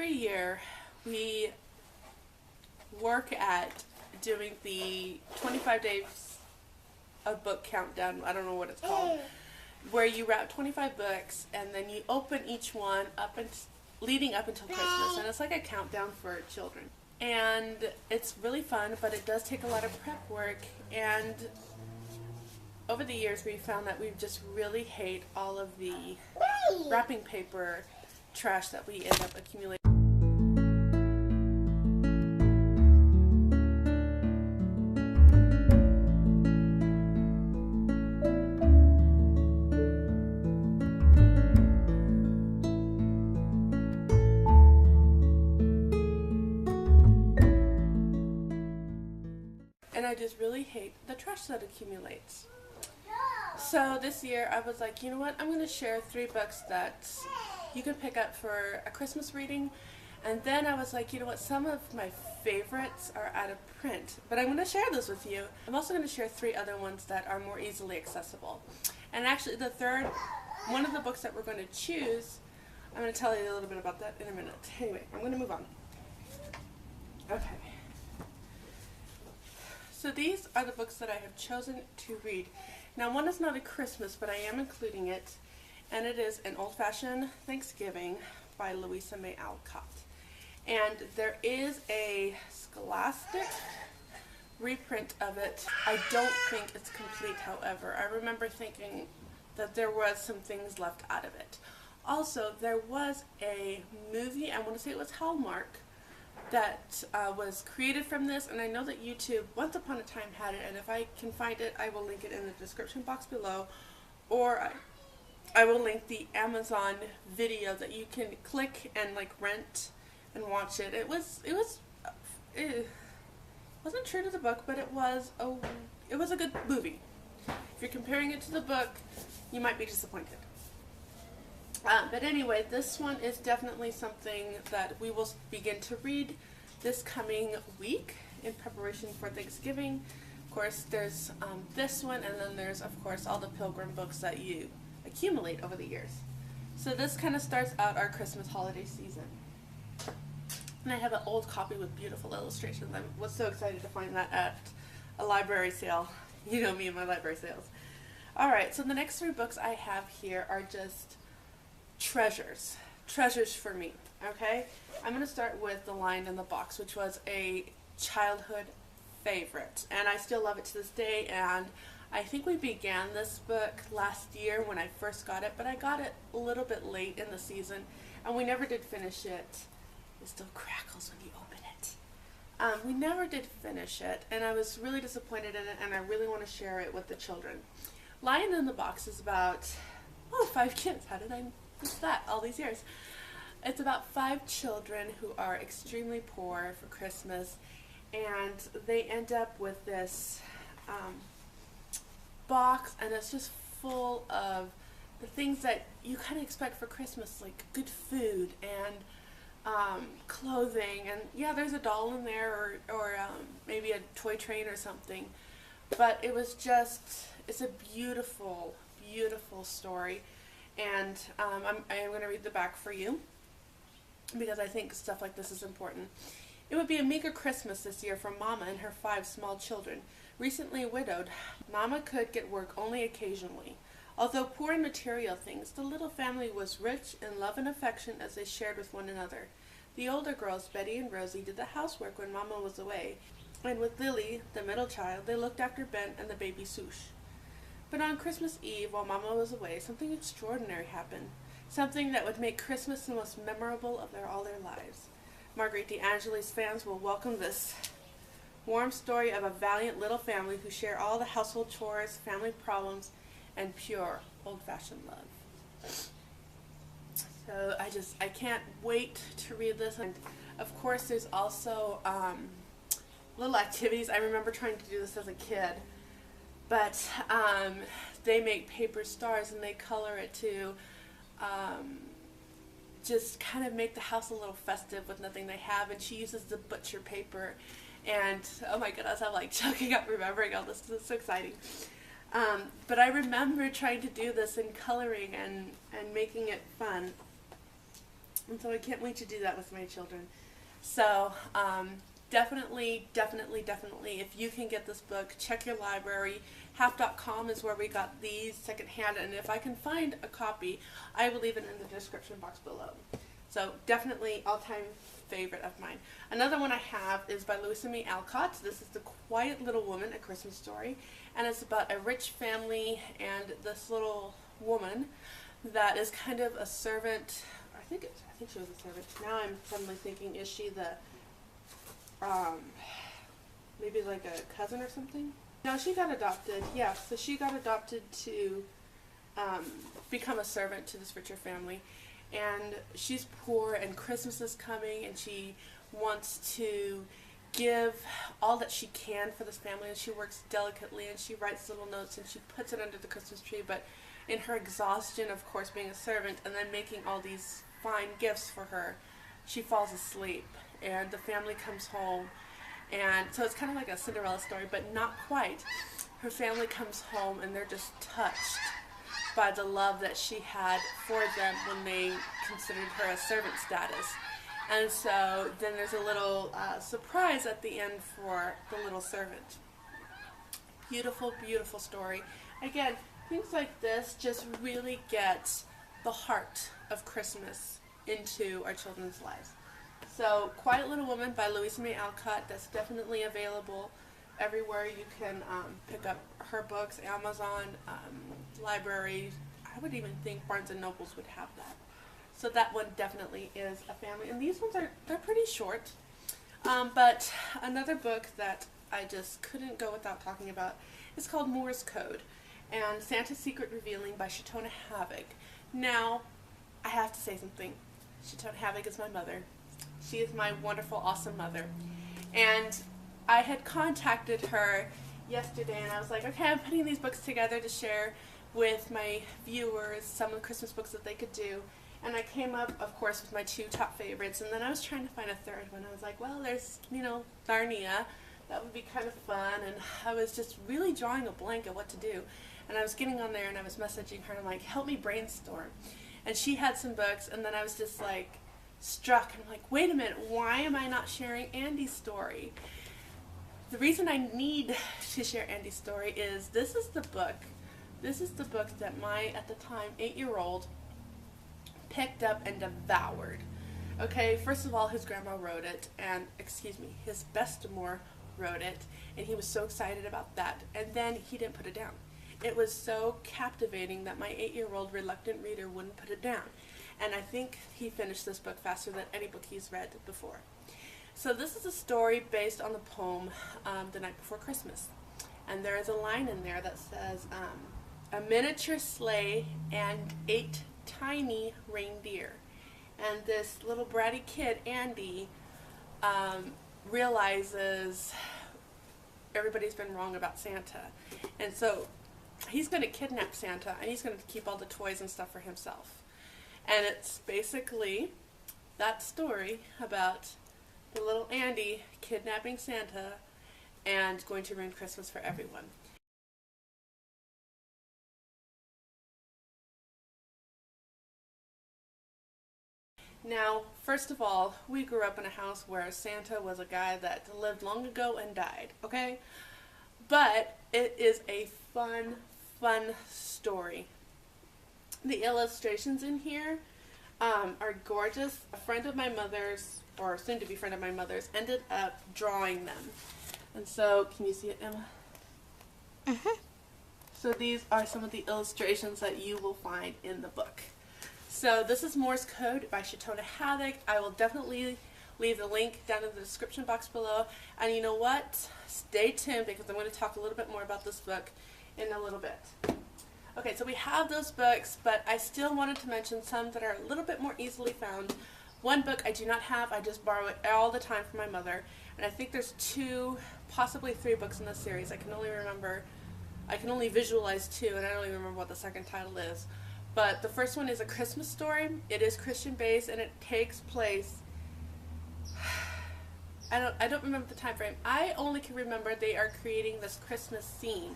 every year we work at doing the 25 days of book countdown. I don't know what it's called. Where you wrap 25 books and then you open each one up and leading up until Christmas. And it's like a countdown for children. And it's really fun, but it does take a lot of prep work. And over the years, we found that we just really hate all of the wrapping paper trash that we end up accumulating. And I just really hate the trash that accumulates. So this year I was like, you know what, I'm going to share 3 books that you can pick up for a Christmas reading. And then I was like, you know what, some of my favorites are out of print, but I'm going to share those with you. I'm also going to share 3 other ones that are more easily accessible. And actually the third, one of the books that we're going to choose, I'm going to tell you a little bit about that in a minute. Anyway, I'm going to move on. Okay. So these are the books that I have chosen to read. Now one is not a Christmas, but I am including it, and it is An Old-Fashioned Thanksgiving by Louisa May Alcott. And there is a Scholastic reprint of it. I don't think it's complete, however. I remember thinking that there was some things left out of it. Also, there was a movie, I want to say it was Hallmark, that was created from this, and I know that YouTube once upon a time had it, and if I can find it, I will link it in the description box below, or I will link the Amazon video that you can click and like rent and watch it. It wasn't true to the book, but it was a good movie. If you're comparing it to the book, you might be disappointed. But anyway, this one is definitely something that we will begin to read this coming week in preparation for Thanksgiving. Of course, there's this one, and then there's, of course, all the Pilgrim books that you accumulate over the years. So this kind of starts out our Christmas holiday season. And I have an old copy with beautiful illustrations. I was so excited to find that at a library sale. You know me and my library sales. Alright, so the next 3 books I have here are just treasures for me. Okay, I'm going to start with The Lion in the Box, which was a childhood favorite, and I still love it to this day. And I think we began this book last year when I first got it, but I got it a little bit late in the season, and we never did finish it. It still crackles when you open it. We never did finish it, and I was really disappointed in it, and I really want to share it with the children. Lion in the Box is about 5 kids. How did I miss that all these years? It's about 5 children who are extremely poor for Christmas, and they end up with this box, and it's just full of the things that you kind of expect for Christmas, like good food and clothing, and yeah, there's a doll in there, or maybe a toy train or something. But it was just, it's a beautiful, beautiful story. And I am going to read the back for you, because I think stuff like this is important. It would be a meager Christmas this year for Mama and her 5 small children. Recently widowed, Mama could get work only occasionally. Although poor in material things, the little family was rich in love and affection as they shared with one another. The older girls, Betty and Rosie, did the housework when Mama was away, and with Lily, the middle child, they looked after Ben and the baby Souche. But on Christmas Eve, while Mama was away, something extraordinary happened. Something that would make Christmas the most memorable of all their lives. Marguerite D'Angeli's fans will welcome this warm story of a valiant little family who share all the household chores, family problems, and pure old-fashioned love. So I can't wait to read this. And of course, there's also little activities. I remember trying to do this as a kid. But they make paper stars, and they color it to just kind of make the house a little festive with nothing they have. And she uses the butcher paper. And oh my goodness, I'm like choking up remembering all this. This is so exciting. But I remember trying to do this and coloring and making it fun. And so I can't wait to do that with my children. So definitely, if you can get this book, check your library. Half.com is where we got these secondhand, and if I can find a copy, I will leave it in the description box below. So definitely all-time favorite of mine. Another one I have is by Louisa May Alcott. This is The Quiet Little Woman, A Christmas Story, and it's about a rich family and this little woman that is kind of a servant. I think she was a servant. Now I'm suddenly thinking, is she the maybe like a cousin or something? No, she got adopted. Yeah, so she got adopted to become a servant to this richer family. And she's poor, and Christmas is coming, and she wants to give all that she can for this family, and she works delicately, and she writes little notes, and she puts it under the Christmas tree. But in her exhaustion, of course, being a servant and then making all these fine gifts for her, she falls asleep, and the family comes home. And so it's kind of like a Cinderella story, but not quite. Her family comes home, and they're just touched by the love that she had for them when they considered her a servant status. And so then there's a little surprise at the end for the little servant. Beautiful, beautiful story. Again, things like this just really get the heart of Christmas into our children's lives. So, Quiet Little Woman by Louisa May Alcott, that's definitely available everywhere you can pick up her books. Amazon, libraries. I would even think Barnes and Nobles would have that. So that one definitely is a family. And these ones they're pretty short. But another book that I just couldn't go without talking about is called Morse Code and Santa's Secret Revealing by Shatona Havoc. Now, I have to say something. Shatona Havoc is my mother. She is my wonderful, awesome mother. And I had contacted her yesterday, and I was like, okay, I'm putting these books together to share with my viewers some of the Christmas books that they could do. And I came up, of course, with my two top favorites, and then I was trying to find a third one. I was like, well, there's, Narnia. That would be kind of fun. And I was just really drawing a blank of what to do. And I was getting on there, and I was messaging her, and I'm like, help me brainstorm. And she had some books, and then I was just like, struck. And I'm like, wait a minute, why am I not sharing Andy's story? The reason I need to share Andy's story is this is the book that my, at the time, 8-year-old picked up and devoured. Okay, first of all, his grandma wrote it, and, his bestamor wrote it, and he was so excited about that, and then he didn't put it down. It was so captivating that my 8-year-old reluctant reader wouldn't put it down, and I think he finished this book faster than any book he's read before. So this is a story based on the poem The Night Before Christmas, and there is a line in there that says, a miniature sleigh and 8 tiny reindeer. And this little bratty kid, Andy, realizes everybody's been wrong about Santa. And so he's going to kidnap Santa, and he's going to keep all the toys and stuff for himself. And it's basically that story about the little Andy kidnapping Santa and going to ruin Christmas for everyone. Now, first of all, we grew up in a house where Santa was a guy that lived long ago and died, okay? But it is a fun, fun story. The illustrations in here are gorgeous. A friend of my mother's, or soon-to-be friend of my mother's, ended up drawing them. And so, can you see it, Emma? Mm-hmm. So these are some of the illustrations that you will find in the book. So this is Morse Code by Shatona Havoc. I will definitely leave the link down in the description box below. And you know what? Stay tuned because I'm going to talk a little bit more about this book in a little bit. Okay, so we have those books, but I still wanted to mention some that are a little bit more easily found. One book I do not have, I just borrow it all the time from my mother. And I think there's 2, possibly 3 books in this series. I can only visualize 2, and I don't even remember what the second title is. But the first one is A Christmas Story. It is Christian based, and it takes place, I don't remember the time frame. I only can remember they are creating this Christmas scene,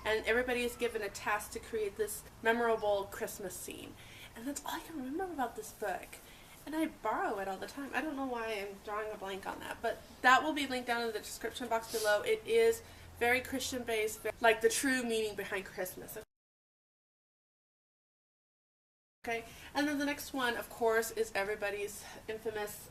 and everybody is given a task to create this memorable Christmas scene. And that's all I can remember about this book. and I borrow it all the time. I don't know why I'm drawing a blank on that, but that will be linked down in the description box below. It is very Christian based, like the true meaning behind Christmas. Okay, and then the next one, of course, is everybody's infamous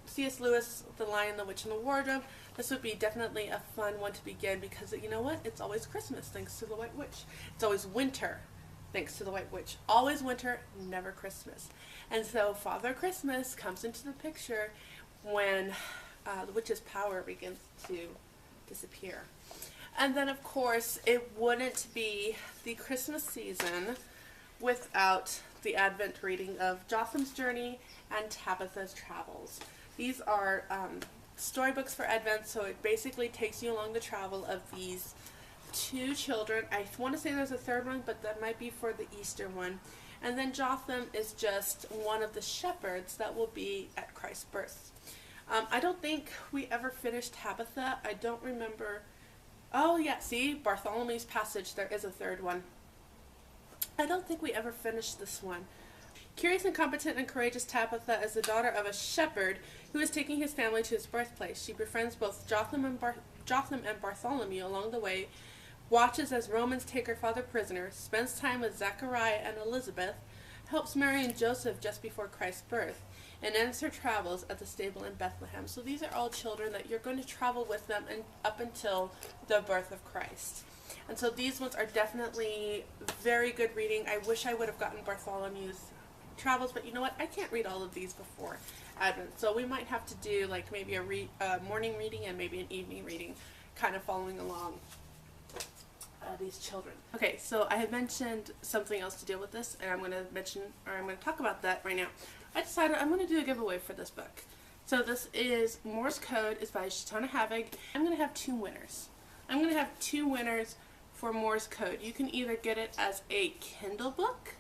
C.S. Lewis, The Lion, the Witch, and the Wardrobe. This would be definitely a fun one to begin because, you know what? It's always Christmas thanks to the White Witch. It's always winter thanks to the White Witch. Always winter, never Christmas. And so Father Christmas comes into the picture when the witch's power begins to disappear. And then, of course, it wouldn't be the Christmas season without the Advent reading of Jotham's Journey and Tabitha's Travels. These are storybooks for Advent, so it basically takes you along the travel of these two children. I want to say there's a third one, but that might be for the Easter one. And then Jotham is just one of the shepherds that will be at Christ's birth. I don't think we ever finished Tabitha. I don't remember. Oh yeah, see, Bartholomew's Passage, there is a third one. I don't think we ever finished this one. Curious and competent and courageous Tabitha is the daughter of a shepherd who is taking his family to his birthplace. She befriends both Jotham and Bartholomew along the way, watches as Romans take her father prisoner, spends time with Zachariah and Elizabeth, helps Mary and Joseph just before Christ's birth, and ends her travels at the stable in Bethlehem. So these are all children that you're going to travel with them and up until the birth of Christ. And so these ones are definitely very good reading. I wish I would have gotten Bartholomew's Travels, but you know what? I can't read all of these before Advent. So we might have to do like maybe a morning reading and maybe an evening reading, kind of following along these children. Okay, so I had mentioned something else to deal with this, and I'm going to talk about that right now. I decided I'm going to do a giveaway for this book. So this is Morse Code. It's by Shatana Havig. I'm going to have two winners. I'm going to have two winners for Morse Code. You can either get it as a Kindle book,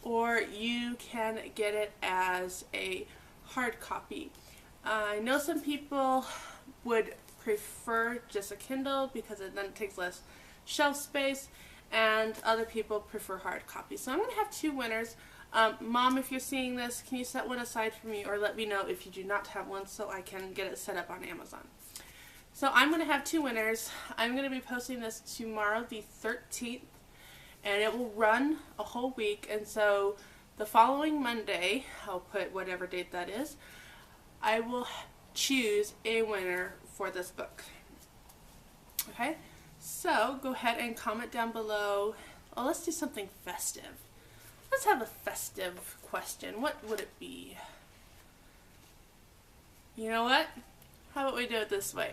or you can get it as a hard copy. I know some people would prefer just a Kindle because then it takes less shelf space, and other people prefer hard copies. So I'm going to have two winners. Mom, if you're seeing this, can you set one aside for me, or let me know if you do not have one so I can get it set up on Amazon. So I'm going to have two winners. I'm going to be posting this tomorrow, the 13th, and it will run a whole week. And so the following Monday, I'll put whatever date that is, I will choose a winner for this book. Okay? So go ahead and comment down below. Oh, let's do something festive. Let's have a festive question. What would it be? You know what? How about we do it this way?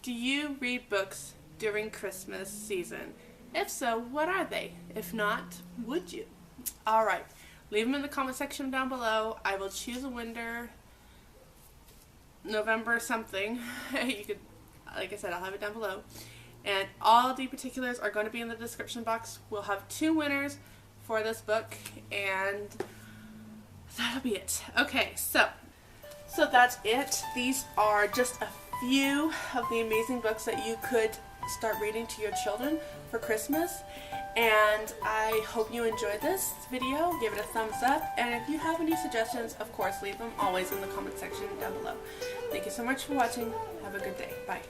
Do you read books during Christmas season? If so, what are they? If not, would you? Alright, leave them in the comment section down below. I will choose a winner November something. You could, like I said, I'll have it down below. And all the particulars are going to be in the description box. We'll have two winners for this book, and that'll be it. Okay, so that's it. These are just a few of the amazing books that you could start reading to your children for Christmas, and I hope you enjoyed this video. Give it a thumbs up, and if you have any suggestions, of course, leave them always in the comment section down below. Thank you so much for watching. Have a good day. Bye.